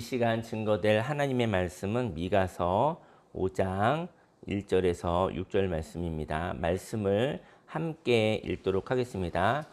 시간 증거될 하나님의 말씀은 미가서 5장 1절에서 6절 말씀입니다. 말씀을 함께 읽도록 하겠습니다.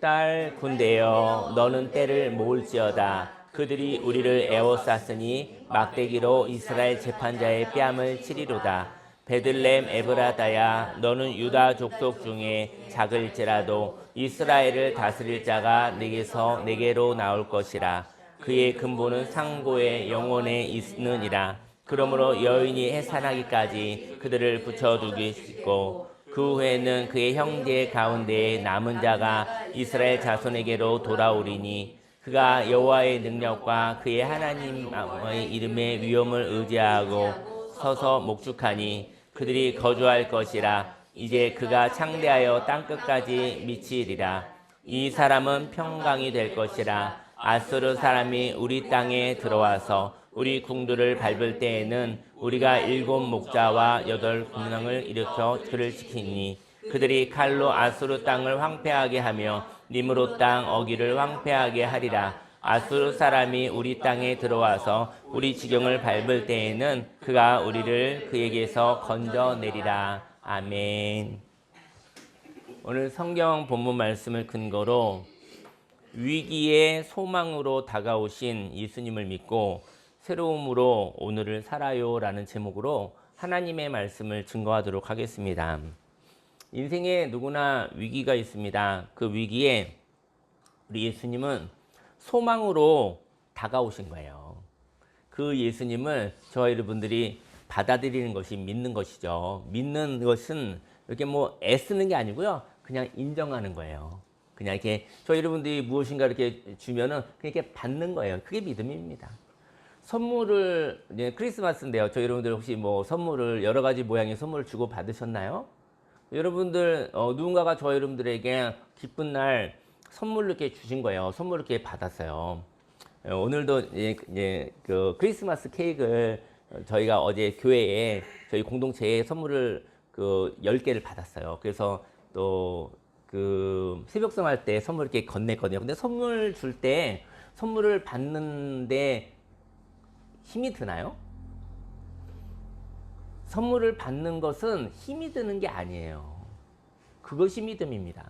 딸 군대여 너는 때를 모을지어다. 그들이 우리를 에워쌌으니 막대기로 이스라엘 재판자의 뺨을 치리로다. 베들렘 에브라다야 너는 유다 족속 중에 작을지라도 이스라엘을 다스릴 자가 내게서 내게로 나올 것이라. 그의 근본은 상고의 영혼에 있느니라. 그러므로 여인이 해산하기까지 그들을 붙여두겠고 그 후에는 그의 형제 가운데 남은 자가 이스라엘 자손에게로 돌아오리니 그가 여호와의 능력과 그의 하나님의 이름의 위엄을 의지하고 서서 목축하니 그들이 거주할 것이라. 이제 그가 창대하여 땅끝까지 미치리라. 이 사람은 평강이 될 것이라. 아수르 사람이 우리 땅에 들어와서 우리 궁들을 밟을 때에는 우리가 7 목자와 8 군왕을 일으켜 그를 지키니 그들이 칼로 아수르 땅을 황폐하게 하며 니므롯 땅 어기를 황폐하게 하리라. 아수르 사람이 우리 땅에 들어와서 우리 지경을 밟을 때에는 그가 우리를 그에게서 건져내리라. 아멘. 오늘 성경 본문 말씀을 근거로 위기의 소망으로 다가오신 예수님을 믿고 새로움으로 오늘을 살아요 라는 제목으로 하나님의 말씀을 증거하도록 하겠습니다. 인생에 누구나 위기가 있습니다. 그 위기에 우리 예수님은 소망으로 다가오신 거예요. 그 예수님을 저와 여러분들이 받아들이는 것이 믿는 것이죠. 믿는 것은 이렇게 뭐 애쓰는 게 아니고요. 그냥 인정하는 거예요. 그냥 이렇게 저희 여러분들이 무엇인가 이렇게 주면은 그냥 이렇게 받는 거예요. 그게 믿음입니다. 선물을 이제 크리스마스인데요. 저희 여러분들 혹시 뭐 선물을 여러 가지 모양의 선물을 주고 받으셨나요? 여러분들 누군가가 저희 여러분들에게 기쁜 날 선물을 이렇게 주신 거예요. 선물을 이렇게 받았어요. 오늘도 이제 그 크리스마스 케이크를 저희가 어제 교회에 저희 공동체에 선물을 그 10개를 받았어요. 그래서 또 그 새벽성 할 때 선물 이렇게 건넸거든요. 근데 선물 줄 때 선물을 받는데 힘이 드나요? 선물을 받는 것은 힘이 드는 게 아니에요. 그것이 믿음입니다.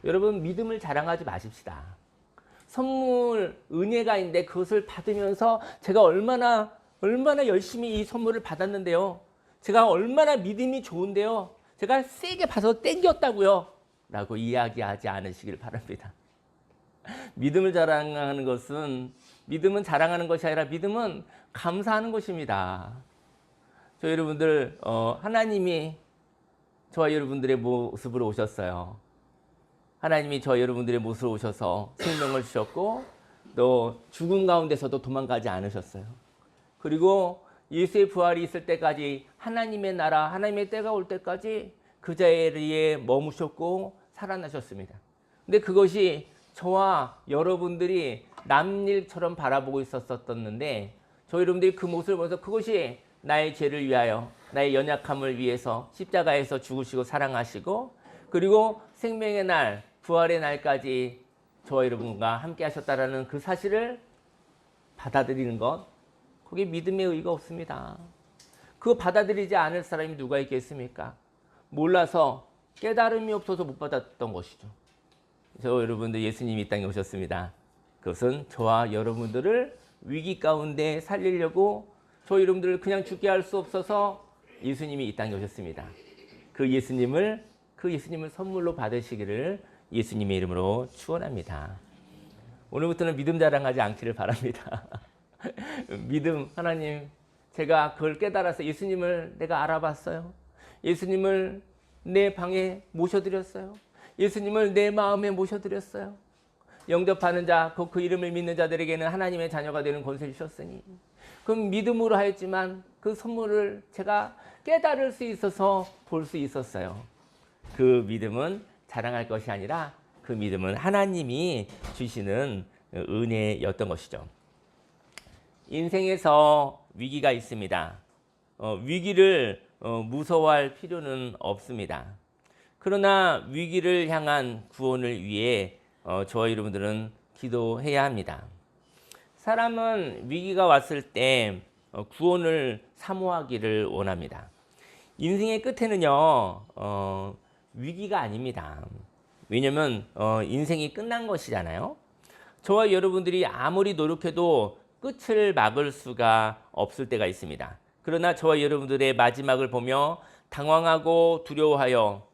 여러분 믿음을 자랑하지 마십시다. 선물 은혜가 있는데 그것을 받으면서 제가 얼마나 열심히 이 선물을 받았는데요. 제가 얼마나 믿음이 좋은데요. 제가 세게 봐서 땡겼다고요. 라고 이야기하지 않으시길 바랍니다. 믿음을 자랑하는 것은 믿음은 자랑하는 것이 아니라 믿음은 감사하는 것입니다. 저 여러분들 하나님이 저와 여러분들의 모습으로 오셨어요. 하나님이 저 여러분들의 모습으로 오셔서 생명을 주셨고 또 죽음 가운데서도 도망가지 않으셨어요. 그리고 예수의 부활이 있을 때까지 하나님의 나라, 하나님의 때가 올 때까지 그 자리에 머무셨고 살아나셨습니다. 근데 그것이 저와 여러분들이 남일처럼 바라보고 있었었는데 저희 여러분들이 그 모습을 보면서 그것이 나의 죄를 위하여 나의 연약함을 위해서 십자가에서 죽으시고 사랑하시고 그리고 생명의 날 부활의 날까지 저와 여러분과 함께 하셨다라는 그 사실을 받아들이는 것 거기에 믿음의 의의가 없습니다. 그거 받아들이지 않을 사람이 누가 있겠습니까? 몰라서 깨달음이 없어서 못 받았던 것이죠. 저 여러분들 예수님이 이 땅에 오셨습니다. 그것은 저와 여러분들을 위기 가운데 살리려고 저 여러분들을 그냥 죽게 할 수 없어서 예수님이 이 땅에 오셨습니다. 그 예수님을 선물로 받으시기를 예수님의 이름으로 축원합니다. 오늘부터는 믿음 자랑하지 않기를 바랍니다. 믿음 하나님 제가 그걸 깨달아서 예수님을 내가 알아봤어요. 예수님을 내 방에 모셔드렸어요. 예수님을 내 마음에 모셔드렸어요. 영접하는 자, 그 이름을 믿는 자들에게는 하나님의 자녀가 되는 권세를 주셨으니 그럼 믿음으로 하였지만 그 선물을 제가 깨달을 수 있어서 볼 수 있었어요. 그 믿음은 자랑할 것이 아니라 그 믿음은 하나님이 주시는 은혜였던 것이죠. 인생에서 위기가 있습니다. 위기를 무서워할 필요는 없습니다. 그러나 위기를 향한 구원을 위해 저와 여러분들은 기도해야 합니다. 사람은 위기가 왔을 때 구원을 사모하기를 원합니다. 인생의 끝에는요, 위기가 아닙니다. 왜냐면 인생이 끝난 것이잖아요. 저와 여러분들이 아무리 노력해도 끝을 막을 수가 없을 때가 있습니다. 그러나 저와 여러분들의 마지막을 보며 당황하고 두려워하여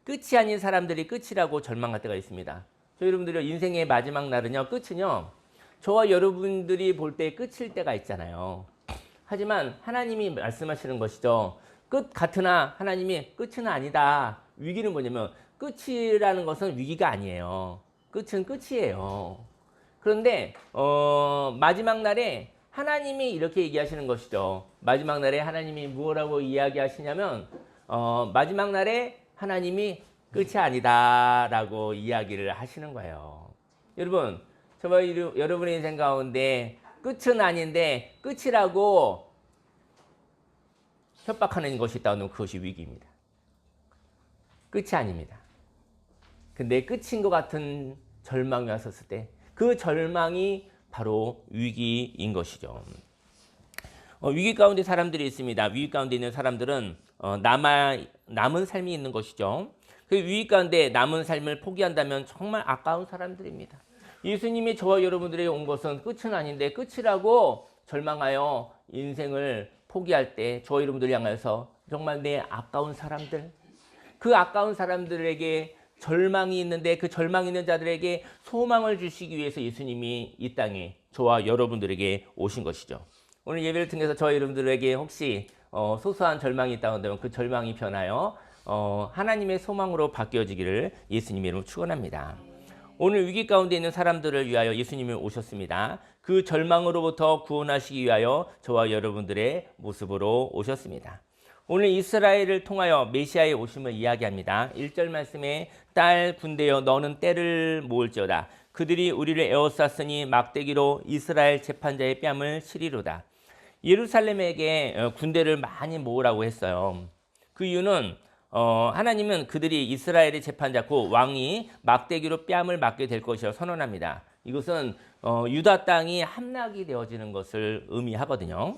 끝이 아닌 사람들이 끝이라고 절망할 때가 있습니다. 저희 여러분들이 인생의 마지막 날은요, 끝은요, 저와 여러분들이 볼 때 끝일 때가 있잖아요. 하지만 하나님이 말씀하시는 것이죠. 끝 같으나 하나님이 끝은 아니다. 위기는 뭐냐면 끝이라는 것은 위기가 아니에요. 끝은 끝이에요. 그런데 마지막 날에 하나님이 이렇게 얘기하시는 것이죠. 마지막 날에 하나님이 무엇라고 이야기하시냐면 마지막 날에 하나님이 끝이 아니다라고 이야기를 하시는 거예요. 여러분, 저와 여러분의 인생 가운데 끝은 아닌데 끝이라고 협박하는 것이 있다면 그것이 위기입니다. 끝이 아닙니다. 근데 끝인 것 같은 절망이 왔었을 때 그 절망이 바로 위기인 것이죠. 위기 가운데 사람들이 있습니다. 위기 가운데 있는 사람들은 남은 삶이 있는 것이죠. 그 위기 가운데 남은 삶을 포기한다면 정말 아까운 사람들입니다. 예수님이 저와 여러분들에게 온 것은 끝은 아닌데 끝이라고 절망하여 인생을 포기할 때 저와 여러분들 향해서 정말 내 아까운 사람들, 그 아까운 사람들에게 절망이 있는데 그 절망 있는 자들에게 소망을 주시기 위해서 예수님이 이 땅에 저와 여러분들에게 오신 것이죠. 오늘 예배를 통해서 저와 여러분들에게 혹시 소소한 절망이 있다고 한다면 그 절망이 변하여 하나님의 소망으로 바뀌어지기를 예수님의 이름으로 축원합니다. 오늘 위기 가운데 있는 사람들을 위하여 예수님이 오셨습니다. 그 절망으로부터 구원하시기 위하여 저와 여러분들의 모습으로 오셨습니다. 오늘 이스라엘을 통하여 메시아의 오심을 이야기합니다. 1절 말씀에 딸 군대여 너는 때를 모을지어다. 그들이 우리를 에워쌌으니 막대기로 이스라엘 재판자의 뺨을 치리로다. 예루살렘에게 군대를 많이 모으라고 했어요. 그 이유는 하나님은 그들이 이스라엘의 재판자 그 왕이 막대기로 뺨을 맞게 될 것이라 선언합니다. 이것은 유다 땅이 함락이 되어지는 것을 의미하거든요.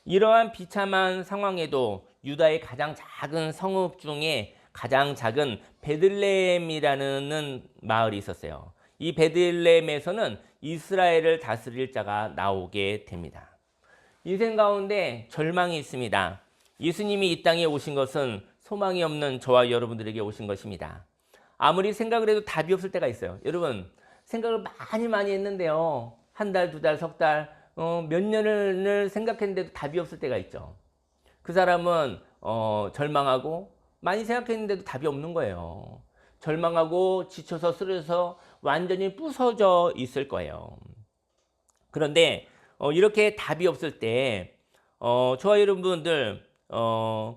이러한 비참한 상황에도 유다의 가장 작은 성읍 중에 가장 작은 베들레헴이라는 마을이 있었어요. 이 베들레헴에서는 이스라엘을 다스릴 자가 나오게 됩니다. 인생 가운데 절망이 있습니다. 예수님이 이 땅에 오신 것은 소망이 없는 저와 여러분들에게 오신 것입니다. 아무리 생각을 해도 답이 없을 때가 있어요. 여러분, 생각을 많이 했는데요. 한 달, 두 달, 석 달, 몇 년을 생각했는데도 답이 없을 때가 있죠. 그 사람은 절망하고 많이 생각했는데도 답이 없는 거예요. 절망하고 지쳐서 쓰러져서 완전히 부서져 있을 거예요. 그런데 이렇게 답이 없을 때 저와 여러분들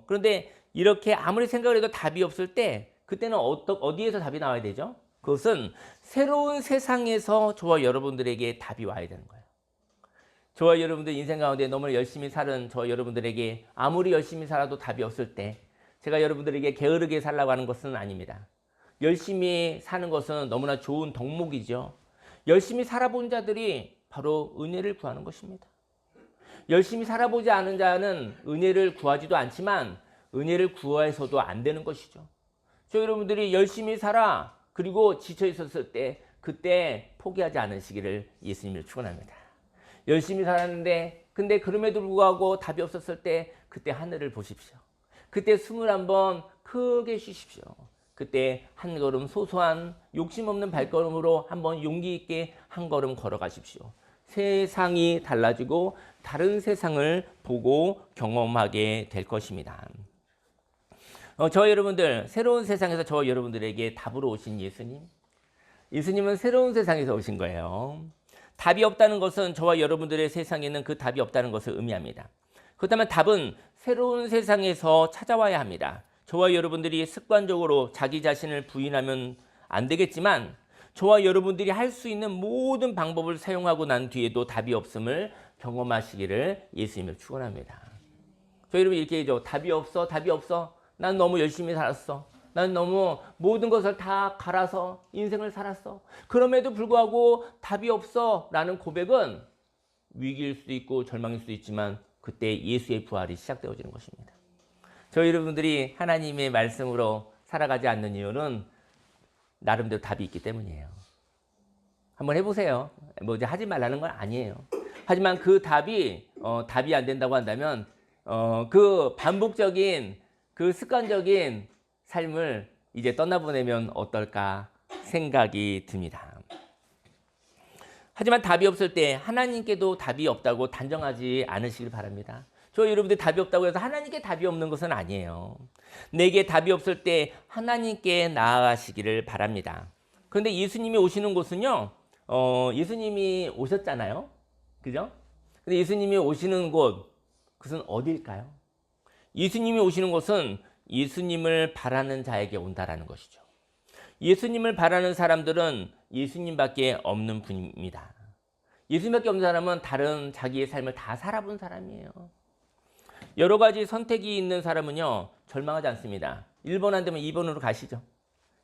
그런데 이렇게 아무리 생각을 해도 답이 없을 때 그때는 어디에서 답이 나와야 되죠? 그것은 새로운 세상에서 저와 여러분들에게 답이 와야 되는 거예요. 저와 여러분들 인생 가운데 너무 열심히 사는 저와 여러분들에게 아무리 열심히 살아도 답이 없을 때 제가 여러분들에게 게으르게 살라고 하는 것은 아닙니다. 열심히 사는 것은 너무나 좋은 덕목이죠. 열심히 살아본 자들이 바로 은혜를 구하는 것입니다. 열심히 살아보지 않은 자는 은혜를 구하지도 않지만 은혜를 구해서도 안 되는 것이죠. 저 여러분들이 열심히 살아 그리고 지쳐 있었을 때 그때 포기하지 않으시기를 예수님을 축원합니다. 열심히 살았는데 근데 그럼에도 불구하고 답이 없었을 때 그때 하늘을 보십시오. 그때 숨을 한번 크게 쉬십시오. 그때 한 걸음 소소한 욕심 없는 발걸음으로 한번 용기 있게 한 걸음 걸어가십시오. 세상이 달라지고 다른 세상을 보고 경험하게 될 것입니다. 저와 여러분들 새로운 세상에서 저와 여러분들에게 답으로 오신 예수님은 새로운 세상에서 오신 거예요. 답이 없다는 것은 저와 여러분들의 세상에는 그 답이 없다는 것을 의미합니다. 그렇다면 답은 새로운 세상에서 찾아와야 합니다. 저와 여러분들이 습관적으로 자기 자신을 부인하면 안 되겠지만 저와 여러분들이 할 수 있는 모든 방법을 사용하고 난 뒤에도 답이 없음을 경험하시기를 예수님을 축원합니다. 저희 여러분 이렇게 얘기하죠. 답이 없어. 난 너무 열심히 살았어. 난 너무 모든 것을 다 갈아서 인생을 살았어. 그럼에도 불구하고 답이 없어 라는 고백은 위기일 수도 있고 절망일 수도 있지만 그때 예수의 부활이 시작되어지는 것입니다. 저희 여러분들이 하나님의 말씀으로 살아가지 않는 이유는 나름대로 답이 있기 때문이에요. 한번 해보세요. 뭐 이제 하지 말라는 건 아니에요. 하지만 그 답이 답이 안 된다고 한다면 그 반복적인 그 습관적인 삶을 이제 떠나보내면 어떨까 생각이 듭니다. 하지만 답이 없을 때 하나님께도 답이 없다고 단정하지 않으시길 바랍니다. 저 여러분들 답이 없다고 해서 하나님께 답이 없는 것은 아니에요. 내게 답이 없을 때 하나님께 나아가시기를 바랍니다. 그런데 예수님이 오시는 곳은요, 예수님이 오셨잖아요. 그죠? 근데 예수님이 오시는 곳, 그것은 어디일까요? 예수님이 오시는 곳은 예수님을 바라는 자에게 온다라는 것이죠. 예수님을 바라는 사람들은 예수님밖에 없는 분입니다. 예수님밖에 없는 사람은 다른 자기의 삶을 다 살아본 사람이에요. 여러 가지 선택이 있는 사람은요, 절망하지 않습니다. 1번 안 되면 2번으로 가시죠.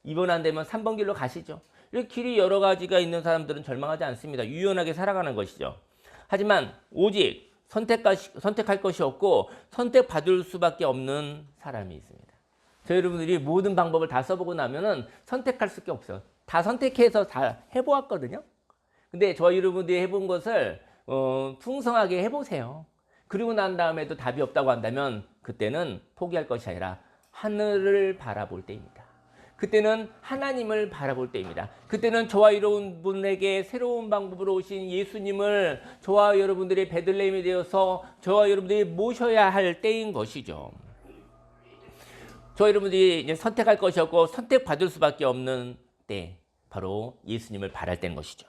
2번 안 되면 3번 길로 가시죠. 이렇게 길이 여러 가지가 있는 사람들은 절망하지 않습니다. 유연하게 살아가는 것이죠. 하지만 오직 선택할 것이 없고 선택받을 수밖에 없는 사람이 있습니다. 저희 여러분들이 모든 방법을 다 써보고 나면은 선택할 수밖에 없어요. 다 선택해서 다 해보았거든요. 근데 저희 여러분들이 해본 것을 풍성하게 해보세요. 그리고 난 다음에도 답이 없다고 한다면 그때는 포기할 것이 아니라 하늘을 바라볼 때입니다. 그때는 하나님을 바라볼 때입니다. 그때는 저와 여러분에게 새로운 방법으로 오신 예수님을 저와 여러분들의 베들레헴이 되어서 저와 여러분들이 모셔야 할 때인 것이죠. 저와 여러분들이 이제 선택할 것이 없고 선택받을 수밖에 없는 때, 바로 예수님을 바랄 때인 것이죠.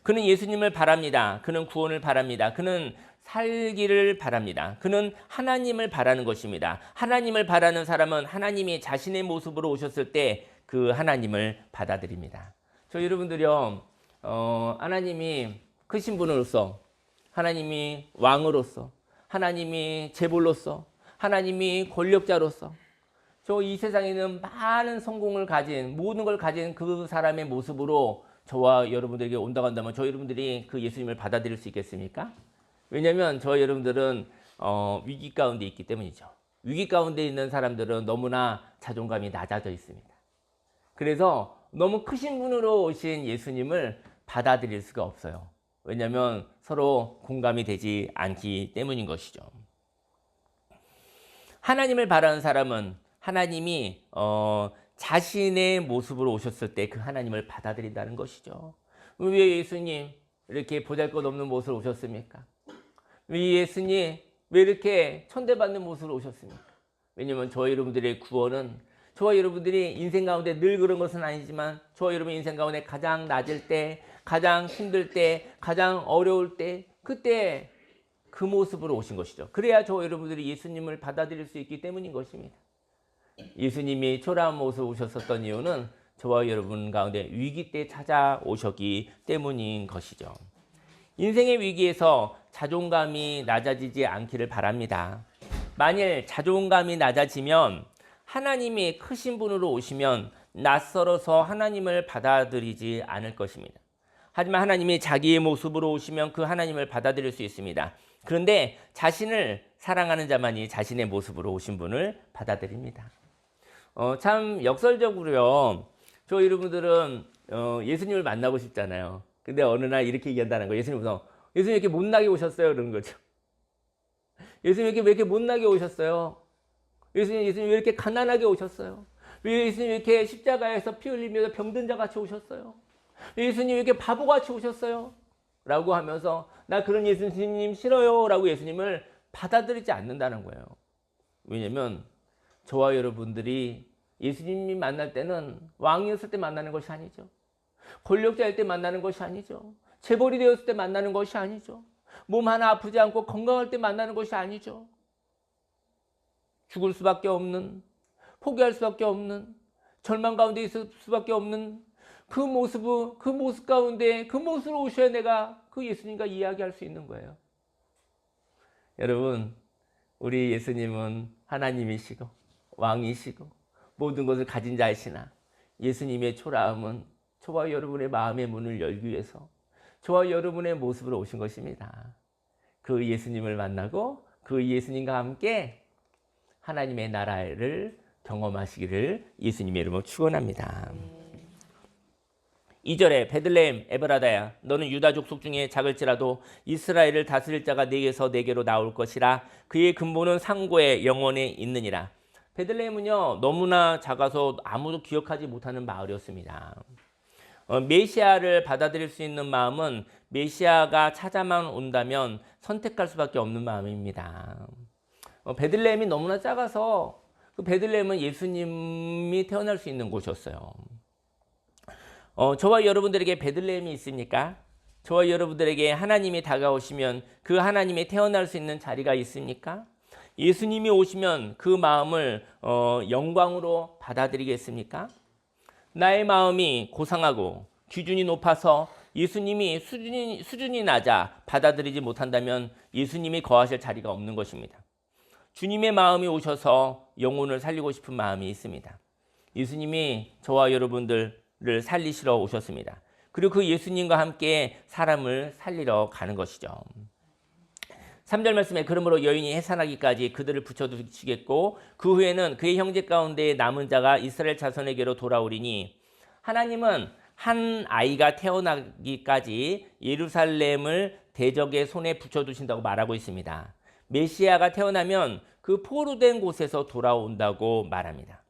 그는 예수님을 바랍니다. 그는 구원을 바랍니다. 그는 살기를 바랍니다. 그는 하나님을 바라는 것입니다. 하나님을 바라는 사람은 하나님이 자신의 모습으로 오셨을 때 그 하나님을 받아들입니다. 저 여러분들이요, 하나님이 크신 분으로서, 하나님이 왕으로서, 하나님이 재벌로서, 하나님이 권력자로서, 저 이 세상에는 많은 성공을 가진, 모든 걸 가진 그 사람의 모습으로 저와 여러분들에게 온다고 한다면 저 여러분들이 그 예수님을 받아들일 수 있겠습니까? 왜냐하면 저 여러분들은 위기 가운데 있기 때문이죠. 위기 가운데 있는 사람들은 너무나 자존감이 낮아져 있습니다. 그래서 너무 크신 분으로 오신 예수님을 받아들일 수가 없어요. 왜냐하면 서로 공감이 되지 않기 때문인 것이죠. 하나님을 바라는 사람은 하나님이 자신의 모습으로 오셨을 때 그 하나님을 받아들인다는 것이죠. 왜 예수님 이렇게 보잘것없는 모습으로 오셨습니까? 왜 예수님 왜 이렇게 천대받는 모습으로 오셨습니까? 왜냐하면 저희 여러분들의 구원은 저와 여러분들이 인생 가운데 늘 그런 것은 아니지만 저와 여러분 인생 가운데 가장 낮을 때, 가장 힘들 때, 가장 어려울 때, 그때 그 모습으로 오신 것이죠. 그래야 저와 여러분들이 예수님을 받아들일 수 있기 때문인 것입니다. 예수님이 초라한 모습으로 오셨었던 이유는 저와 여러분 가운데 위기 때 찾아오셨기 때문인 것이죠. 인생의 위기에서 자존감이 낮아지지 않기를 바랍니다. 만일 자존감이 낮아지면 하나님이 크신 분으로 오시면 낯설어서 하나님을 받아들이지 않을 것입니다. 하지만 하나님이 자기의 모습으로 오시면 그 하나님을 받아들일 수 있습니다. 그런데 자신을 사랑하는 자만이 자신의 모습으로 오신 분을 받아들입니다. 참 역설적으로요. 저 여러분들은 예수님을 만나고 싶잖아요. 근데 어느 날 이렇게 얘기한다는 거예요. 예수님 왜 이렇게 못나게 오셨어요? 그러는 거죠. 예수님 왜 이렇게 못나게 오셨어요? 예수님 왜 이렇게 가난하게 오셨어요? 왜 예수님 왜 이렇게 십자가에서 피 흘리면서 병든 자 같이 오셨어요? 왜 예수님 왜 이렇게 바보같이 오셨어요? 라고 하면서 나 그런 예수님 싫어요 라고 예수님을 받아들이지 않는다는 거예요. 왜냐면 저와 여러분들이 예수님이 만날 때는 왕이었을 때 만나는 것이 아니죠. 권력자일 때 만나는 것이 아니죠. 재벌이 되었을 때 만나는 것이 아니죠. 몸 하나 아프지 않고 건강할 때 만나는 것이 아니죠. 죽을 수밖에 없는, 포기할 수밖에 없는, 절망 가운데 있을 수밖에 없는 그 모습 가운데 그 모습으로 오셔야 내가 그 예수님과 이야기할 수 있는 거예요. 여러분, 우리 예수님은 하나님이시고 왕이시고 모든 것을 가진 자이시나 예수님의 초라함은 저와 여러분의 마음의 문을 열기 위해서 저와 여러분의 모습으로 오신 것입니다. 그 예수님을 만나고 그 예수님과 함께 하나님의 나라를 경험하시기를 예수님의 이름으로 축원합니다. 2절에 베들레헴 에브라다야 너는 유다 족속 중에 작을지라도 이스라엘을 다스릴 자가 네게서 네게로 나올 것이라. 그의 근본은 상고의 영원에 있느니라. 베들레헴은요 너무나 작아서 아무도 기억하지 못하는 마을이었습니다. 메시아를 받아들일 수 있는 마음은 메시아가 찾아만 온다면 선택할 수밖에 없는 마음입니다. 베들레헴이 너무나 작아서 그 베들레헴은 예수님이 태어날 수 있는 곳이었어요. 저와 여러분들에게 베들레헴이 있습니까? 저와 여러분들에게 하나님이 다가오시면 그 하나님이 태어날 수 있는 자리가 있습니까? 예수님이 오시면 그 마음을 영광으로 받아들이겠습니까? 나의 마음이 고상하고 기준이 높아서 예수님이 수준이 낮아 받아들이지 못한다면 예수님이 거하실 자리가 없는 것입니다. 주님의 마음이 오셔서 영혼을 살리고 싶은 마음이 있습니다. 예수님이 저와 여러분들을 살리시러 오셨습니다. 그리고 그 예수님과 함께 사람을 살리러 가는 것이죠. 3절 말씀에 그러므로 여인이 해산하기까지 그들을 붙여두시겠고 그 후에는 그의 형제 가운데 남은 자가 이스라엘 자손에게로 돌아오리니 하나님은 한 아이가 태어나기까지 예루살렘을 대적의 손에 붙여두신다고 말하고 있습니다. 메시아가 태어나면 그 포로된 곳에서 돌아온다고 말합니다.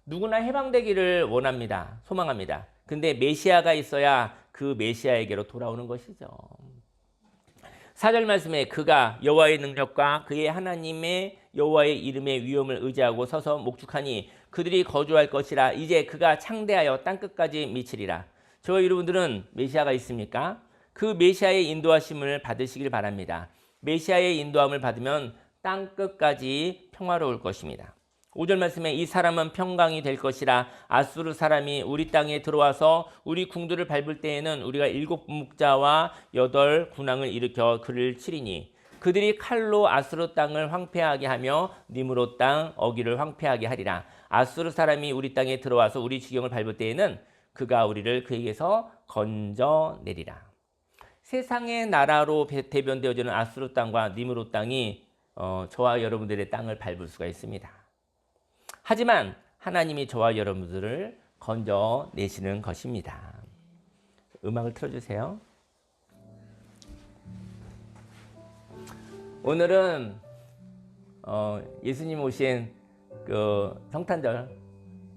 누구나 해방되기를 원합니다. 소망합니다. 근데 메시아가 있어야 그 메시아에게로 돌아오는 것이죠. 4절 말씀에 그가 여호와의 능력과 그의 하나님의 여호와의 이름의 위엄을 의지하고 서서 목축하니 그들이 거주할 것이라. 이제 그가 창대하여 땅끝까지 미치리라. 저와 여러분들은 메시아가 있습니까? 그 메시아의 인도하심을 받으시길 바랍니다. 메시아의 인도함을 받으면 땅끝까지 평화로울 것입니다. 5절 말씀에 이 사람은 평강이 될 것이라. 아수르 사람이 우리 땅에 들어와서 우리 궁들을 밟을 때에는 우리가 7 목자와 8 군왕을 일으켜 그를 치리니 그들이 칼로 아수르 땅을 황폐하게 하며 니므롯 땅 어기를 황폐하게 하리라. 아수르 사람이 우리 땅에 들어와서 우리 지경을 밟을 때에는 그가 우리를 그에게서 건져내리라. 세상의 나라로 대변되어지는 아수르 땅과 니므롯 땅이 저와 여러분들의 땅을 밟을 수가 있습니다. 하지만 하나님이 저와 여러분들을 건져내시는 것입니다. 음악을 틀어주세요. 오늘은 예수님 오신 그 성탄절,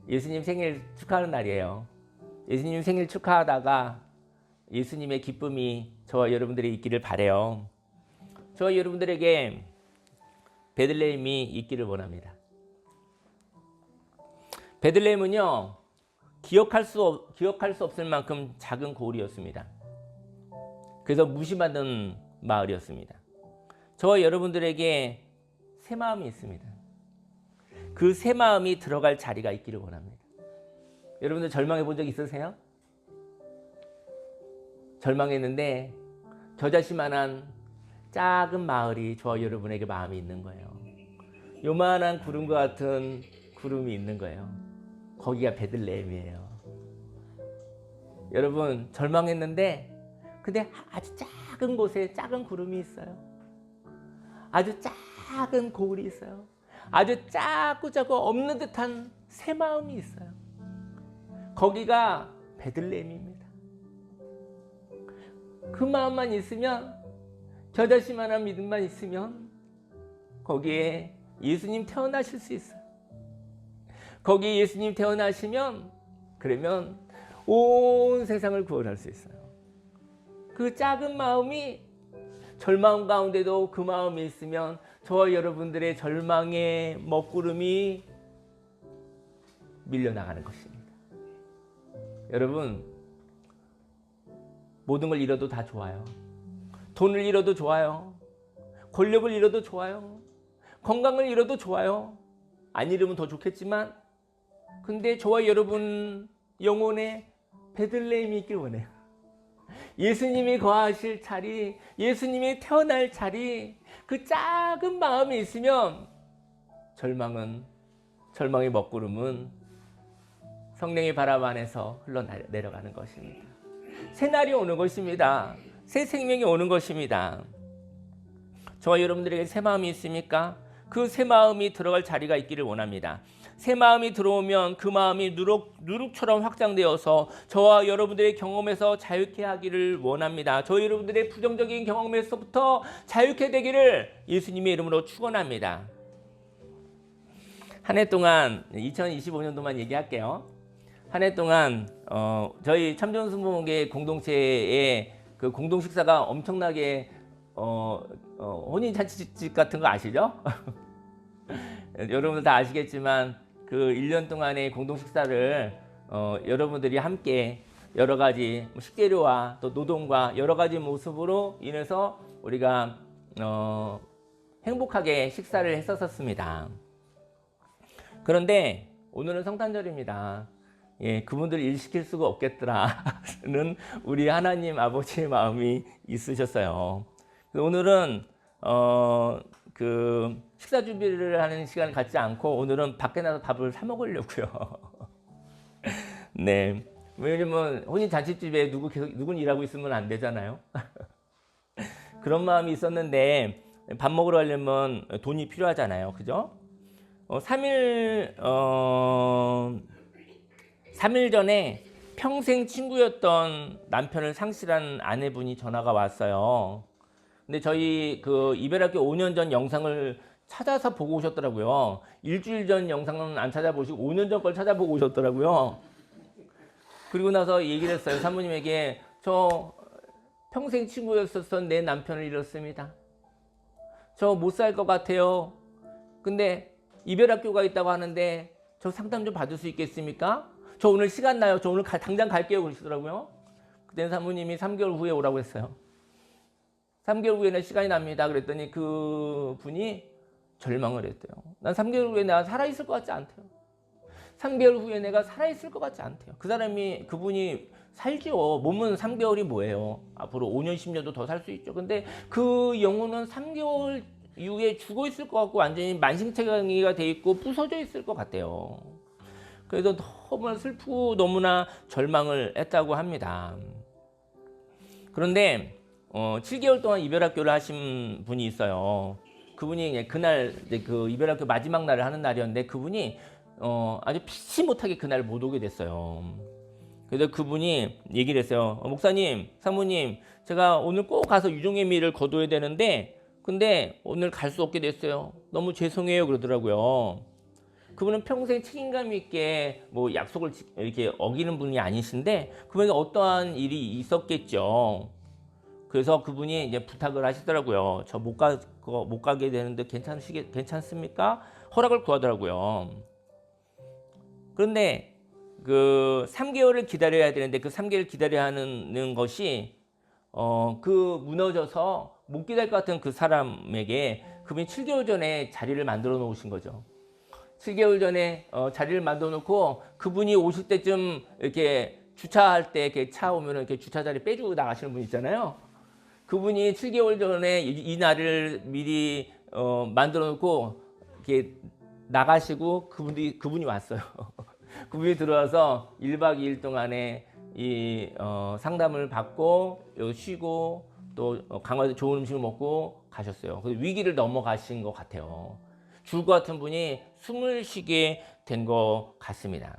예수님 생일 축하하는 날이에요. 예수님 생일 축하하다가 예수님의 기쁨이 저와 여러분들이 있기를 바라요. 저와 여러분들에게 베들레헴이 있기를 원합니다. 베들레헴은요 기억할 수 없을 만큼 작은 고을이었습니다. 그래서 무시받는 마을이었습니다. 저와 여러분들에게 새 마음이 있습니다. 그 새 마음이 들어갈 자리가 있기를 원합니다. 여러분들 절망해 본 적 있으세요? 절망했는데 겨자씨만한 작은 마을이 저와 여러분에게 마음이 있는 거예요. 요만한 구름과 같은 구름이 있는 거예요. 거기가 베들레헴이에요. 여러분 절망했는데 근데 아주 작은 곳에 작은 구름이 있어요. 아주 작은 고을이 있어요. 아주 작고 없는 듯한 새 마음이 있어요. 거기가 베들레헴입니다. 그 마음만 있으면 겨자씨만한 믿음만 있으면 거기에 예수님 태어나실 수 있어요. 거기에 예수님 태어나시면 그러면 온 세상을 구원할 수 있어요. 그 작은 마음이 절망 가운데도 그 마음이 있으면 저와 여러분들의 절망의 먹구름이 밀려나가는 것입니다. 여러분 모든 걸 잃어도 다 좋아요. 돈을 잃어도 좋아요. 권력을 잃어도 좋아요. 건강을 잃어도 좋아요. 안 잃으면 더 좋겠지만 근데 저와 여러분 영혼에 베들레헴이 있길 원해요. 예수님이 거하실 자리, 예수님이 태어날 자리, 그 작은 마음이 있으면 절망의 먹구름은 성령의 바람 안에서 흘러내려가는 것입니다. 새 날이 오는 것입니다. 새 생명이 오는 것입니다. 저와 여러분들에게 새 마음이 있습니까? 그 새 마음이 들어갈 자리가 있기를 원합니다. 새 마음이 들어오면 그 마음이 누룩처럼 확장되어서 저와 여러분들의 경험에서 자유케 하기를 원합니다. 저와 여러분들의 부정적인 경험에서부터 자유케 되기를 예수님의 이름으로 축원합니다. 한 해 동안 2025년도만 얘기할게요. 한 해 동안 저희 참전순복음회 공동체의 그 공동 식사가 엄청나게 혼인잔치집 같은 거 아시죠? 여러분들 다 아시겠지만 그 1년 동안의 공동 식사를 여러분들이 함께 여러 가지 식재료와 또 노동과 여러 가지 모습으로 인해서 우리가 행복하게 식사를 했었습니다. 그런데 오늘은 성탄절입니다. 예, 그분들 일 시킬 수가 없겠더라는 우리 하나님 아버지의 마음이 있으셨어요. 오늘은 그 식사 준비를 하는 시간을 갖지 않고 오늘은 밖에 나서 밥을 사 먹으려고요. 네, 왜냐면 혼인 잔치집에 누군 일하고 있으면 안 되잖아요. 그런 마음이 있었는데 밥 먹으러 가려면 돈이 필요하잖아요, 그죠? 3일 전에 평생 친구였던 남편을 상실한 아내분이 전화가 왔어요. 근데 저희 그 이별학교 5년 전 영상을 찾아서 보고 오셨더라고요. 일주일 전 영상은 안 찾아보시고 5년 전 걸 찾아보고 오셨더라고요. 그리고 나서 얘기를 했어요. 사모님에게 저 평생 친구였었던 내 남편을 잃었습니다. 저 못 살 것 같아요. 근데 이별학교가 있다고 하는데 저 상담 좀 받을 수 있겠습니까? 저 오늘 시간 나요. 저 오늘 당장 갈게요. 그러시더라고요. 그때 사모님이 3개월 후에 오라고 했어요. 3개월 후에는 시간이 납니다. 그랬더니 그 분이 절망을 했대요. 난 3개월 후에 내가 살아있을 것 같지 않대요. 3개월 후에 내가 살아있을 것 같지 않대요. 그분이 살죠. 몸은 3개월이 뭐예요? 앞으로 5년, 10년도 더 살 수 있죠. 근데 그 영혼은 3개월 이후에 죽어 있을 것 같고 완전히 만신창이가 돼 있고 부서져 있을 것 같대요. 그래서 너무나 슬프고 너무나 절망을 했다고 합니다. 그런데 7개월 동안 이별학교를 하신 분이 있어요. 그분이 그날 그 이별학교 마지막 날을 하는 날이었는데 그분이 아주 피치 못하게 그날 못 오게 됐어요. 그래서 그분이 얘기를 했어요. 목사님, 사모님, 제가 오늘 꼭 가서 유종의 미를 거둬야 되는데 근데 오늘 갈 수 없게 됐어요. 너무 죄송해요 그러더라고요. 그분은 평생 책임감 있게 뭐 약속을 이렇게 어기는 분이 아니신데 그분에게 어떠한 일이 있었겠죠. 그래서 그분이 이제 부탁을 하시더라고요. 저 못 가게 되는데 괜찮습니까? 허락을 구하더라고요. 그런데 그 3개월을 기다려야 되는데 그 3개월 기다려야 하는 것이 그 무너져서 못 기다릴 것 같은 그 사람에게 그분이 7개월 전에 자리를 만들어 놓으신 거죠. 7개월 전에 자리를 만들어 놓고 그분이 오실 때쯤 이렇게 주차할 때 이렇게 차 오면 이렇게 주차 자리 빼주고 나가시는 분 있잖아요. 그분이 7개월 전에 이 날을 미리 만들어 놓고 이렇게 나가시고 그분이 왔어요. 그분이 들어와서 1박 2일 동안에 이 상담을 받고 쉬고 또 강화도 좋은 음식을 먹고 가셨어요. 그래서 위기를 넘어가신 것 같아요. 죽을 것 같은 분이 숨을 쉬게 된 것 같습니다.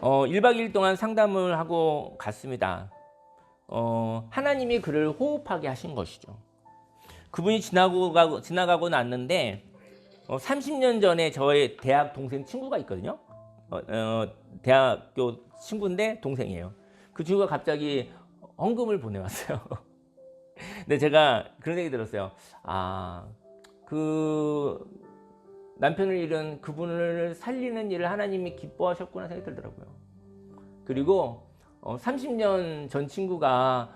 1박 2일 동안 상담을 하고 갔습니다. 하나님이 그를 호흡하게 하신 것이죠. 그분이 지나가고 났는데 30년 전에 저의 대학 동생 친구가 있거든요. 대학교 친구인데 동생이에요. 그 친구가 갑자기 헌금을 보내왔어요. 근데 제가 그런 얘기 들었어요. 그 남편을 잃은 그분을 살리는 일을 하나님이 기뻐하셨구나 생각이 들더라고요. 그리고 30년 전 친구가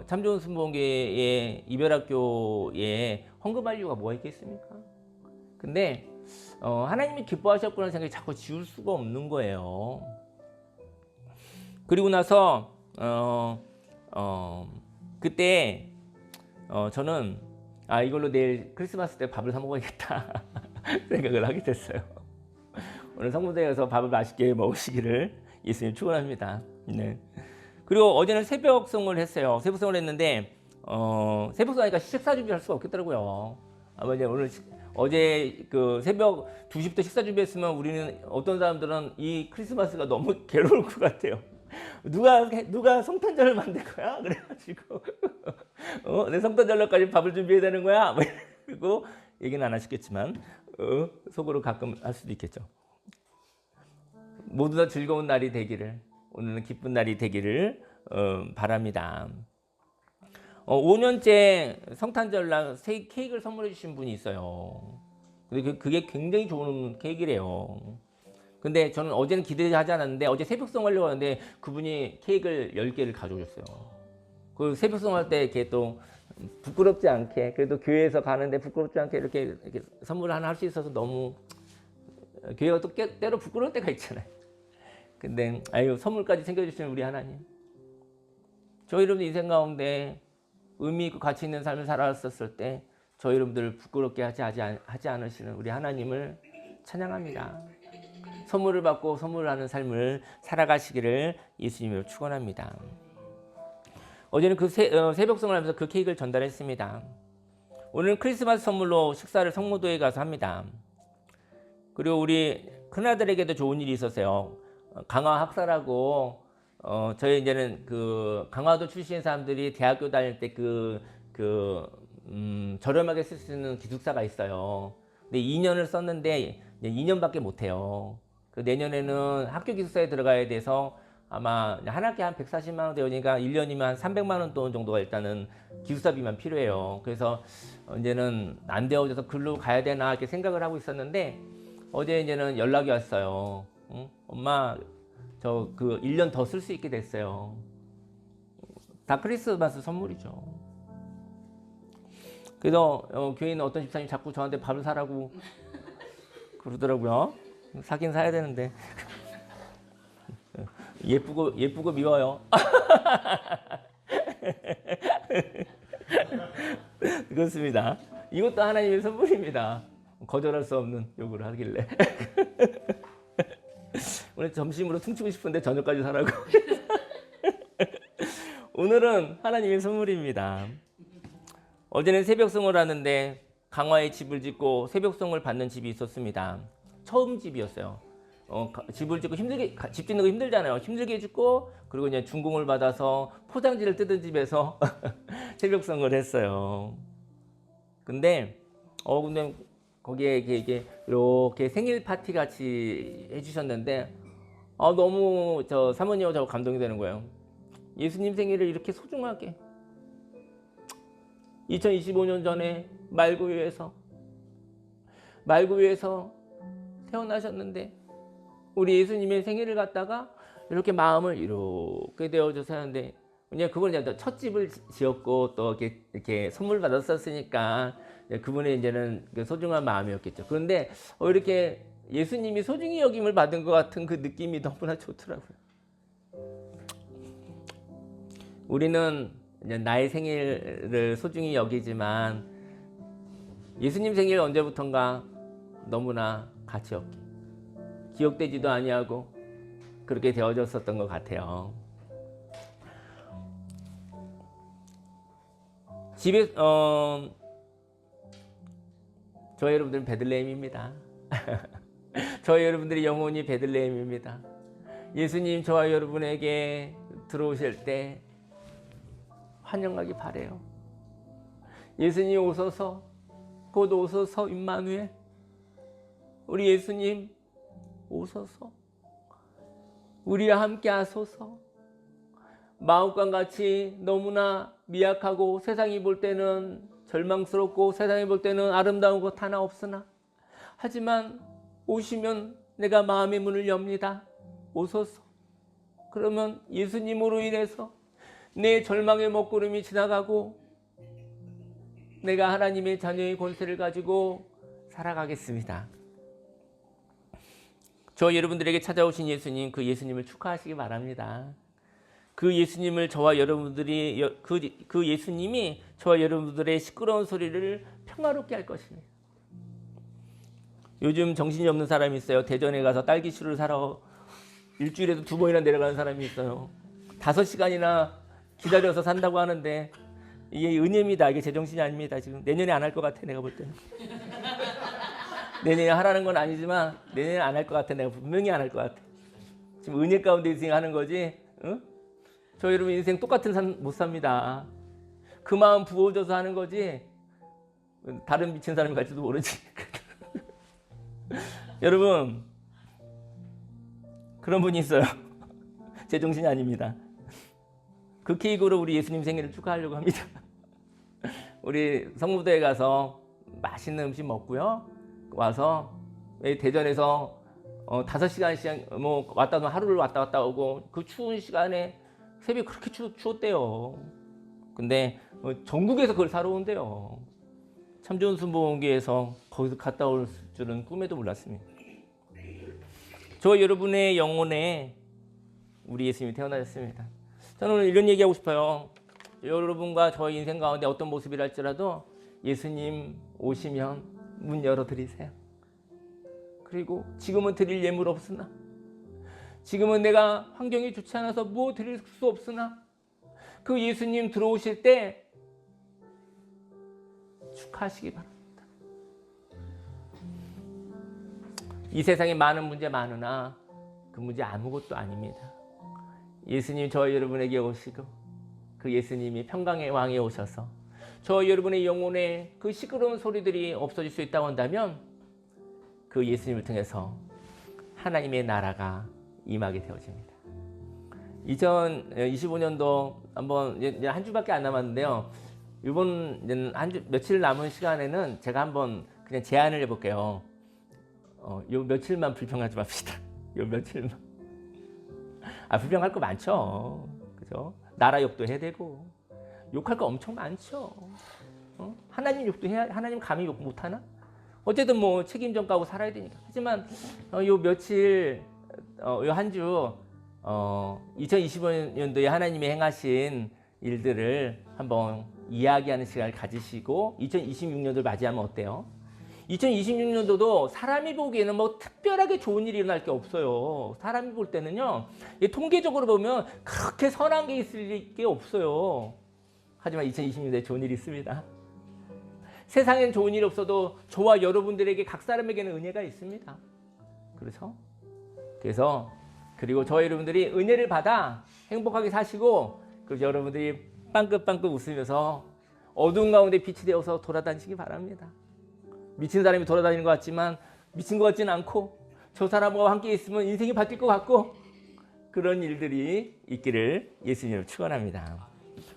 참 좋은 순복음교회의 이별학교에 헌금할 이유가 뭐가 있겠습니까? 근데 하나님이 기뻐하셨구나 생각이 자꾸 지울 수가 없는 거예요. 그리고 나서 그때 저는 이걸로 내일 크리스마스 때 밥을 사 먹어야겠다 생각을 하게 됐어요. 오늘 성무대에서 밥을 맛있게 먹으시기를 예수님 축원합니다. 네. 그리고 어제는 새벽송을 했어요. 새벽송을 했는데 새벽송 하니까 식사 준비할 수가 없겠더라고요. 아마 이제 어제 그 새벽 2시부터 식사 준비했으면 우리는 어떤 사람들은 이 크리스마스가 너무 괴로울 것 같아요. 누가 성탄절을 만들 거야? 그래가지고 내 성탄절날까지 밥을 준비해야 되는 거야? 뭐 그리고 얘기는 안 하시겠지만 속으로 가끔 할 수도 있겠죠. 모두 다 즐거운 날이 되기를, 오늘은 기쁜 날이 되기를 바랍니다. 5년째 성탄절날 케이크를 선물해 주신 분이 있어요. 근데 그게 굉장히 좋은 케이크래요. 근데 저는 어제는 기대하지 않았는데 어제 새벽송 하려고 하는데 그분이 케이크를 10개를 가져오셨어요. 그 새벽송 할 때 이렇게 또 부끄럽지 않게, 그래도 교회에서 가는데 부끄럽지 않게 이렇게 선물을 하나 할 수 있어서 너무, 교회가 또 때로 부끄러울 때가 있잖아요. 근데 아유, 선물까지 챙겨주시는 우리 하나님, 저희 여러분들 인생 가운데 의미 있고 가치 있는 삶을 살아왔었을 때 저희 여러분들을 부끄럽게 하지 않으시는 우리 하나님을 찬양합니다. 선물을 받고 선물을 하는 삶을 살아가시기를 예수님으로 축원합니다. 어제는 그 새벽송을 하면서 그 케이크를 전달했습니다. 오늘은 크리스마스 선물로 식사를 성모도에 가서 합니다. 그리고 우리 큰아들에게도 좋은 일이 있었어요. 강화 학사라고 저희 이제는 그 강화도 출신 사람들이 대학교 다닐 때 저렴하게 쓸 수 있는 기숙사가 있어요. 근데 2년을 썼는데 2년밖에 못 해요. 그 내년에는 학교 기숙사에 들어가야 돼서 아마 한 학기에 한 140만 원 되니까 1년이면 한 300만 원 돈 정도가 일단은 기숙사비만 필요해요. 그래서 이제는 안 되어져서 글로 가야 되나 이렇게 생각을 하고 있었는데 어제 이제는 연락이 왔어요. 응? 엄마, 저 그 1년 더 쓸 수 있게 됐어요. 다 크리스마스 선물이죠. 그래서 교회 있는 어떤 집사님 자꾸 저한테 밥을 사라고 그러더라고요. 사긴 사야 되는데 예쁘고 미워요. 그렇습니다. 이것도 하나님의 선물입니다. 거절할 수 없는 요구를 하길래 오늘 점심으로 퉁치고 싶은데 저녁까지 사라고. 오늘은 하나님의 선물입니다. 어제는 새벽송을 하는데 강화에 집을 짓고 새벽송을 받는 집이 있었습니다. 처음 집이었어요. 집을 짓고 집 짓는 거 힘들잖아요. 힘들게 짓고 그리고 이제 준공을 받아서 포장지를 뜯은 집에서 새벽송을 했어요. 근데 거기에 이렇게 생일 파티 같이 해주셨는데 너무 저 사모님하고 저 감동이 되는 거예요. 예수님 생일을 이렇게 소중하게 2025년 전에 말구유에서 태어나셨는데 우리 예수님의 생일을 갖다가 이렇게 마음을 이렇게 되어줘서 하는데 그냥 그분은 이제 첫 집을 지었고 또 이렇게 선물 받았었으니까 그분의 이제는 소중한 마음이었겠죠. 그런데 이렇게 예수님이 소중히 여김을 받은 것 같은 그 느낌이 너무나 좋더라고요. 우리는 이제 나의 생일을 소중히 여기지만 예수님 생일 언제부턴가 너무나 가치 없게 기억되지도 아니하고 그렇게 되어졌었던 것 같아요. 집에 저희 여러분들은 베들레헴입니다. 저희 여러분들이 영혼이 베들레헴입니다. 예수님 저와 여러분에게 들어오실 때 환영하기 바래요. 예수님 오소서, 곧 오소서. 임마누엘, 우리 예수님 오소서. 우리와 함께 하소서. 마음과 같이 너무나 미약하고 세상이 볼 때는 절망스럽고 세상이 볼 때는 아름다운 것 하나 없으나 하지만 오시면 내가 마음의 문을 엽니다. 오소서. 그러면 예수님으로 인해서 내 절망의 먹구름이 지나가고 내가 하나님의 자녀의 권세를 가지고 살아가겠습니다. 저 여러분들에게 찾아오신 예수님, 그 예수님을 축하하시기 바랍니다. 그 예수님을 저와 여러분들이 그 예수님이 저와 여러분들의 시끄러운 소리를 평화롭게 할 것입니다. 요즘 정신이 없는 사람이 있어요. 대전에 가서 딸기슈를 사러 일주일에도 2번이나 내려가는 사람이 있어요. 5시간이나 기다려서 산다고 하는데 이게 은혜입니다. 이게 제정신이 아닙니다. 지금 내년에 안 할 것 같아 내가 볼 때는. 내년에 하라는 건 아니지만 내년에 안 할 것 같아. 내가 분명히 안 할 것 같아. 지금 은혜 가운데 인생하는 거지. 응? 저 여러분 인생 똑같은 삶 못 삽니다. 그 마음 부어져서 하는 거지. 다른 미친 사람이 갈지도 모르지. 여러분 그런 분이 있어요. 제정신이 아닙니다. 그 케이크로 우리 예수님 생일을 축하하려고 합니다. 우리 성무대에 가서 맛있는 음식 먹고요. 와서 대전에서 5시간씩 뭐 왔다 하루를 왔다 갔다 오고 그 추운 시간에 새벽 그렇게 추웠대요. 근데 전국에서 그걸 사러 온대요. 참 좋은 순복음교회에서 거기서 갔다 올 줄은 꿈에도 몰랐습니다. 저 여러분의 영혼에 우리 예수님이 태어나셨습니다. 저는 오늘 이런 얘기하고 싶어요. 여러분과 저의 인생 가운데 어떤 모습이랄지라도 예수님 오시면 문 열어드리세요. 그리고 지금은 드릴 예물 없으나, 지금은 내가 환경이 좋지 않아서 뭐 드릴 수 없으나 그 예수님 들어오실 때 축하하시기 바랍니다. 이 세상에 많은 문제 많으나 그 문제 아무것도 아닙니다. 예수님 저희 여러분에게 오시고 그 예수님이 평강의 왕에 오셔서 저희 여러분의 영혼에 그 시끄러운 소리들이 없어질 수 있다고 한다면 그 예수님을 통해서 하나님의 나라가 임하게 되어집니다. 2025년도 한번 이제 한 주밖에 안 남았는데요. 이번 한 주 며칠 남은 시간에는 제가 한번 그냥 제안을 해볼게요. 요 며칠만 불평하지 맙시다. 요 며칠만. 불평할 거 많죠. 그죠? 나라 욕도 해야 되고 욕할 거 엄청 많죠. 하나님 욕도 해야, 하나님 감히 욕 못하나? 어쨌든 뭐 책임전 가고 살아야 되니까. 하지만 요 며칠 요 한 주 2025년도에 하나님이 행하신 일들을 한번 이야기하는 시간을 가지시고 2026년도를 맞이하면 어때요? 2026년도도 사람이 보기에는 뭐 특별하게 좋은 일이 일어날 게 없어요. 사람이 볼 때는요, 통계적으로 보면 그렇게 선한 게 있을 게 없어요. 하지만 2026년도에 좋은 일이 있습니다. 세상엔 좋은 일이 없어도 저와 여러분들에게 각 사람에게는 은혜가 있습니다. 그렇죠? 그래서 그리고 저희 여러분들이 은혜를 받아 행복하게 사시고 그리고 여러분들이 빵긋빵긋 웃으면서 어두운 가운데 빛이 되어서 돌아다니시기 바랍니다. 미친 사람이 돌아다니는 것 같지만 미친 것 같지는 않고 저 사람과 함께 있으면 인생이 바뀔 것 같고 그런 일들이 있기를 예수님을 축원합니다.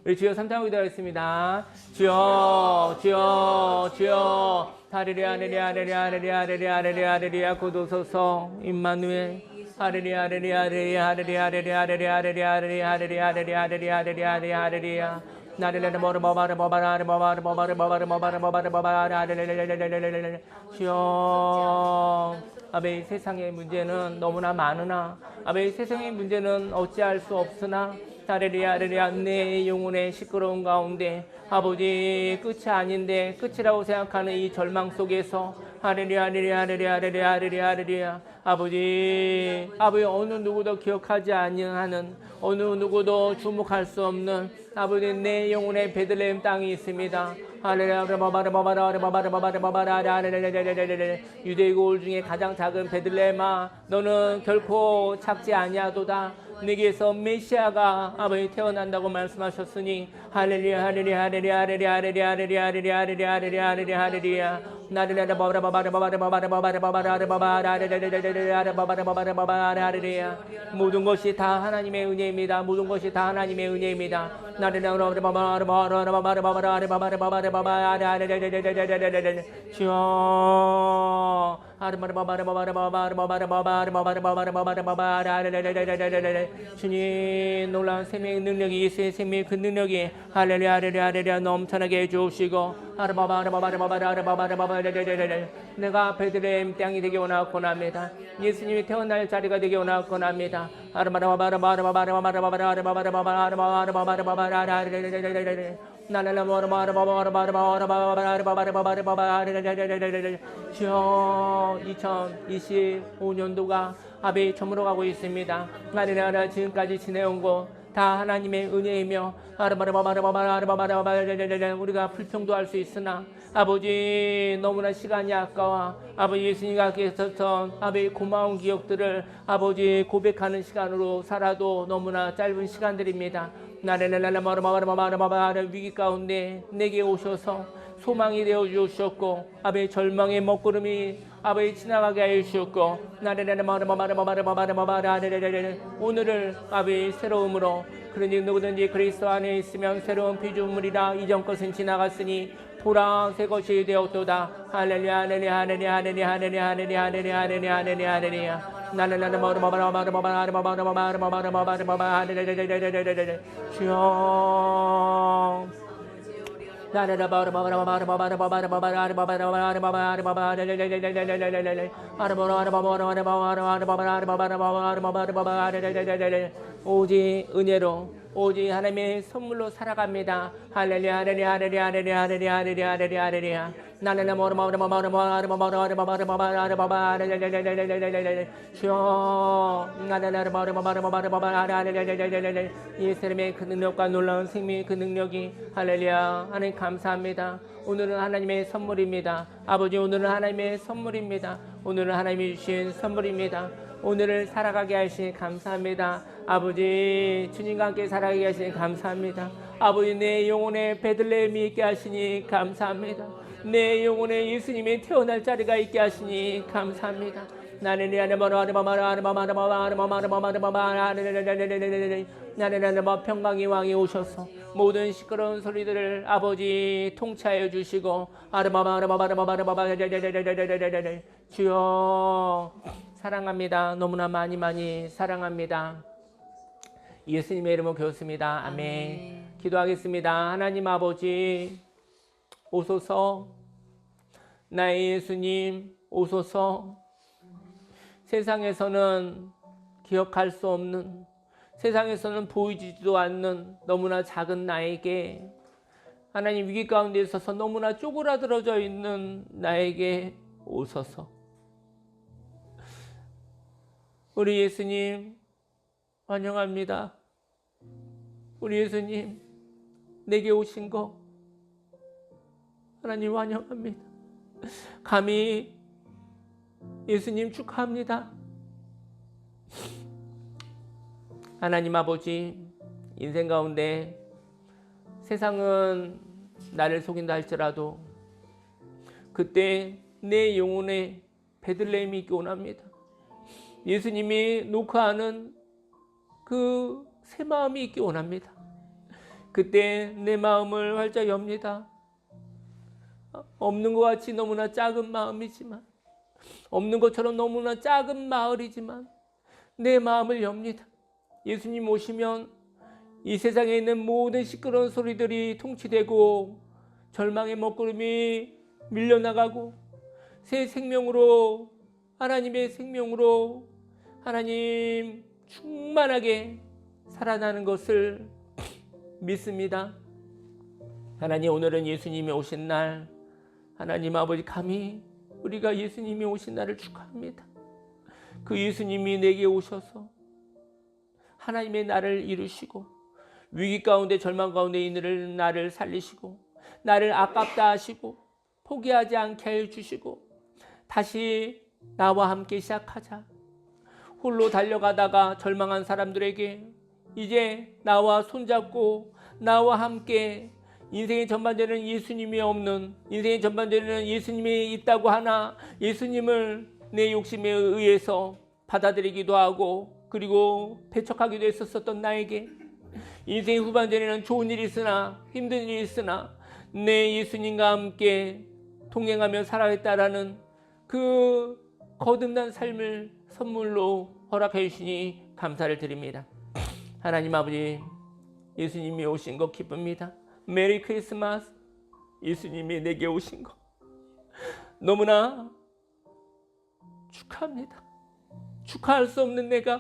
우리 주여 3장 기도하겠습니다. 주여 주여 주여 하레리아 하레리아 하레리아 하레리아 하레리아 하레리아 하레리아 고도소서 임마누엘 하레리아 하레리아 하레리아 하레리아 하레리아 하레리아 하레리아 하레리아 하레리아 하레리아 하레리아 하레리아 하레리아 나르레르 머르 머바르 머바르 머바르 머바르 머바르 머바르 머바르 머바르 아르레레레레레레레 주여 아베 세상의 문제는 너무나 많으나 아베 세상의 문제는 어찌할 수 없으나 하레리아레리아 내 영혼의 시끄러운 가운데 아버지 끝이 아닌데 끝이라고 생각하는 이 절망 속에서 하레리아레리아레리아레리아레리아레리아 아버지 어느 누구도 기억하지 아니하는 어느 누구도 주목할 수 없는 아버지 내 영혼의 베들레헴 땅이 있습니다. 유대 고을 중에 가장 작은 베들레헴아 너는 결코 작지 아니하도다. 내게서 메시아가 아버지 태어난다고 말씀하셨으니 할렐루야 할렐루야 할렐루야 할렐루야 할렐루야 할렐루야 할렐루야 할렐루야 할렐루야 할렐루야 나르레라 바바라 바바라 바바라 바바라 바바라 바바라 바바라 할렐루야 바바라 바바라 바바라 할렐루야 모든 것이 다 하나님의 은혜입니다. 모든 것이 다 하나님의 은혜입니다. 나르레라 바바라 바바라 바바라 바바라 바바라 바바라 바바라 바바라 할렐루야 주여 아르바라 바바라 바바라 바바라 바바라 바바라 바바라 바바라 바바라 바바라 할렐루야 주님 놀라운 생명의 능력이 예수의 생명의 그 능력이 할렐루야 할렐루야 할렐루야 넘쳐나게 해주시고 아르바바르바바르바바르바바르바바르바바르 내가 베들레헴 땅이 되기 원하곤 합니다. 예수님이 태어날 자리가 되기 원하곤 합니다. 아르바바르바바르바바르바바르바바르바바르바바르바바르바바르바바르 주여 2025년도가 아베 저물어 가고 있습니다. 나를 지금까지 지내온 것 다 하나님의 은혜이며 우리가 불평도 할 수 있으나 아버지 너무나 시간이 아까워 아버지 예수님과 계셨던 아버지 고마운 기억들을 아버지 고백하는 시간으로 살아도 너무나 짧은 시간들입니다. 위기 가운데 내게 오셔서 소망이 되어 주셨고 아버지 절망의 먹구름이 아버지 지나가게 하여 주셨고 오늘을 아버지 새로움으로 그러니 누구든지 그리스도 안에 있으면 새로운 피조물이라 이전 것은 지나갔으니 보라 새 것이 되었도다. 할렐루야 할렐루야 할렐루야 할렐루야 할렐루야 할렐루야 할렐루야 할렐루야 할렐루야 주여 오직 은혜로 오직 하나님의 선물로 살아갑니다. 할렐루야 할렐루야 할렐루야 할렐루야 할렐루야 할렐루야 할렐루야 할렐루야 예수님의 그 능력과 놀라운 생명의 그 능력이 할렐루야 하나님 감사합니다. 오늘은 하나님의 선물입니다. 아버지 오늘은 하나님의 선물입니다. 오늘은 하나님이 주신 선물입니다. 오늘을 살아가게 하시니 감사합니다. 아버지 주님과 함께 살아가게 하시니 감사합니다. 아버지 내 영혼에 베들레헴이 있게 하시니 감사합니다. 내 영혼에 예수님이 태어날 자리가 있게 하시니 감사합니다. 나는 평강의 왕이 오셔서 모든 시끄러운 소리들을 아버지 통치하여 주시고 주여 사랑합니다. 너무나 많이 사랑합니다. 예수님의 이름으로 기도했습니다. 아멘. 기도하겠습니다. 하나님 아버지 오소서. 나의 예수님 오소서. 세상에서는 기억할 수 없는, 세상에서는 보이지도 않는 너무나 작은 나에게, 하나님 위기 가운데 있어서 너무나 쪼그라들어져 있는 나에게 오소서. 우리 예수님 환영합니다. 우리 예수님 내게 오신 거 하나님 환영합니다. 감히 예수님 축하합니다. 하나님 아버지 인생 가운데 세상은 나를 속인다 할지라도 그때 내 영혼에 베들레헴이 있기 원합니다. 예수님이 녹화하는 그 새 마음이 있기 원합니다. 그때 내 마음을 활짝 엽니다. 없는 것 같이 너무나 작은 마음이지만, 없는 것처럼 너무나 작은 마을이지만 내 마음을 엽니다. 예수님 오시면 이 세상에 있는 모든 시끄러운 소리들이 통치되고 절망의 먹구름이 밀려나가고 새 생명으로, 하나님의 생명으로 하나님 충만하게 살아나는 것을 믿습니다. 하나님 오늘은 예수님이 오신 날, 하나님 아버지 감히 우리가 예수님이 오신 날을 축하합니다. 그 예수님이 내게 오셔서 하나님의 나를 이루시고 위기 가운데 절망 가운데 있는 나를 살리시고 나를 아깝다 하시고 포기하지 않게 해주시고 다시 나와 함께 시작하자. 홀로 달려가다가 절망한 사람들에게 이제 나와 손잡고 나와 함께 인생의 전반전에는 예수님이 없는, 인생의 전반전에는 예수님이 있다고 하나 예수님을 내 욕심에 의해서 받아들이기도 하고 그리고 배척하기도 했었던 나에게 인생의 후반전에는 좋은 일이 있으나 힘든 일이 있으나 내 예수님과 함께 동행하며 살아야겠다라는 그 거듭난 삶을 선물로 허락해 주시니 감사를 드립니다. 하나님 아버지 예수님이 오신 거 기쁩니다. 메리 크리스마스. 예수님이 내게 오신 거 너무나 축하합니다. 축하할 수 없는 내가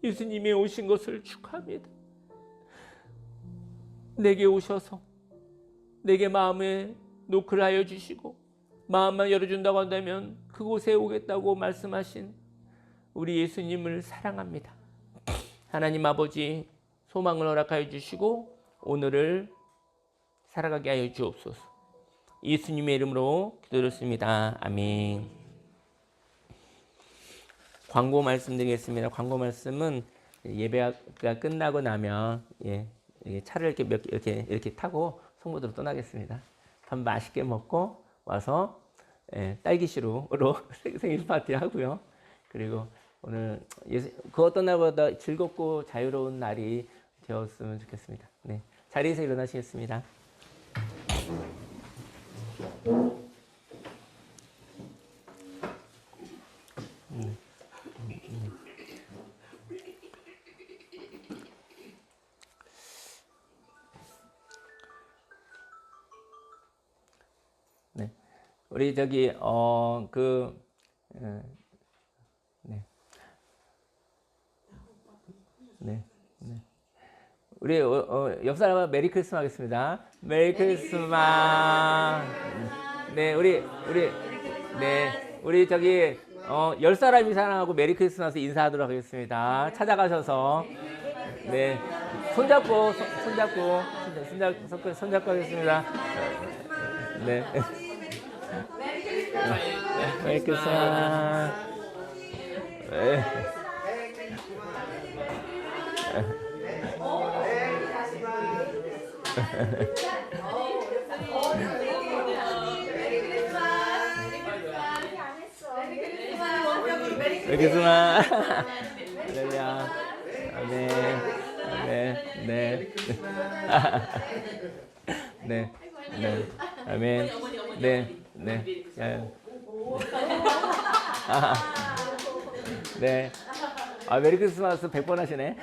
예수님이 오신 것을 축하합니다. 내게 오셔서 내게 마음에 노크를 하여 주시고 마음만 열어준다고 한다면 그곳에 오겠다고 말씀하신 우리 예수님을 사랑합니다. 하나님 아버지, 소망을 허락하여 주시고 오늘을 살아가게 하여 주옵소서. 예수님의 이름으로 기도드렸습니다. 아멘. 광고 말씀드리겠습니다. 광고 말씀은 예배가 끝나고 나면 차를 이렇게 타고 성모들로 떠나겠습니다. 밥 맛있게 먹고 와서 딸기시루로 생일 파티 하고요. 그리고 오늘 그 어떤 날보다 즐겁고 자유로운 날이 되었으면 좋겠습니다. 네, 자리에서 일어나시겠습니다. 네, 우리 저기 우리 옆 사람은 메리 크리스마스 하겠습니다. 메리 크리스마스. 네, 우리 저기 10사람 이상하고 메리 크리스마스 인사하도록 하겠습니다. 찾아가셔서 네, 손잡고 하겠습니다. 네. 메리 크리스마스. 네. 메리 크리스마스. 할렐루야. 아멘. 네. 아멘. 네. 메리 크리스마스 100번 하시네.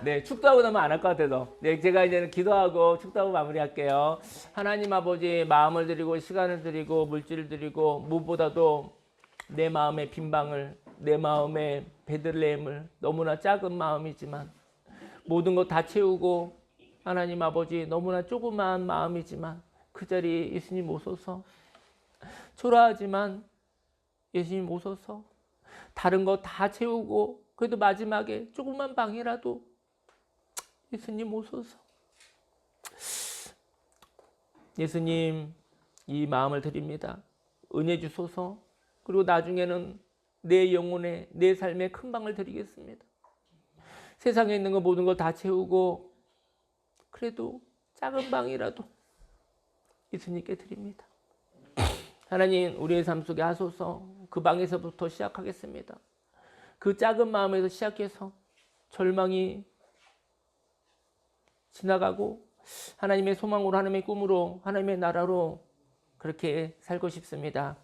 네, 축도하고 나면 안 할 것 같아서. 네, 제가 이제는 기도하고 축도하고 마무리할게요. 하나님 아버지, 마음을 드리고 시간을 드리고 물질을 드리고 무엇보다도 내 마음의 빈방을, 내 마음의 베들레헴을, 너무나 작은 마음이지만 모든 것 다 채우고 하나님 아버지, 너무나 조그마한 마음이지만 그 자리에 예수님 오소서. 초라하지만 예수님 오소서. 다른 거 다 채우고 그래도 마지막에 조그만 방이라도 예수님 오소서. 예수님, 이 마음을 드립니다. 은혜 주소서. 그리고 나중에는 내 영혼에, 내 삶에 큰 방을 드리겠습니다. 세상에 있는 거 모든 걸 다 채우고 그래도 작은 방이라도 예수님께 드립니다. 하나님, 우리의 삶 속에 하소서. 그 방에서부터 시작하겠습니다. 그 작은 마음에서 시작해서 절망이 지나가고 하나님의 소망으로, 하나님의 꿈으로, 하나님의 나라로 그렇게 살고 싶습니다.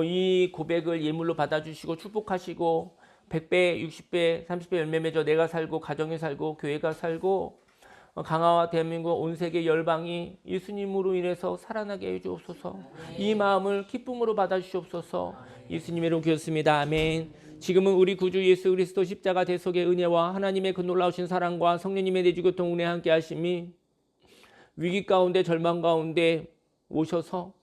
이 고백을 예물로 받아주시고 축복하시고 100배, 60배, 30배 열매 맺어 내가 살고 가정이 살고 교회가 살고 강화와 대한민국 온 세계 열방이 예수님으로 인해서 살아나게 해주옵소서. 이 마음을 기쁨으로 받아주시옵소서. 예수님의 이름으로 기도했습니다. 아멘. 지금은 우리 구주 예수 그리스도 십자가 대속의 은혜와 하나님의 그 놀라우신 사랑과 성령님의 내주교통 은혜 함께 하심이 위기 가운데 절망 가운데 오셔서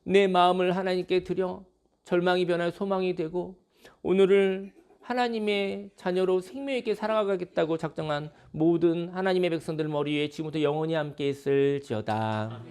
내 마음을 하나님께 드려 절망이 변할 소망이 되고 오늘을 하나님의 자녀로 생명 있게 살아가겠다고 작정한 모든 하나님의 백성들 머리 위에 지금부터 영원히 함께 있을지어다.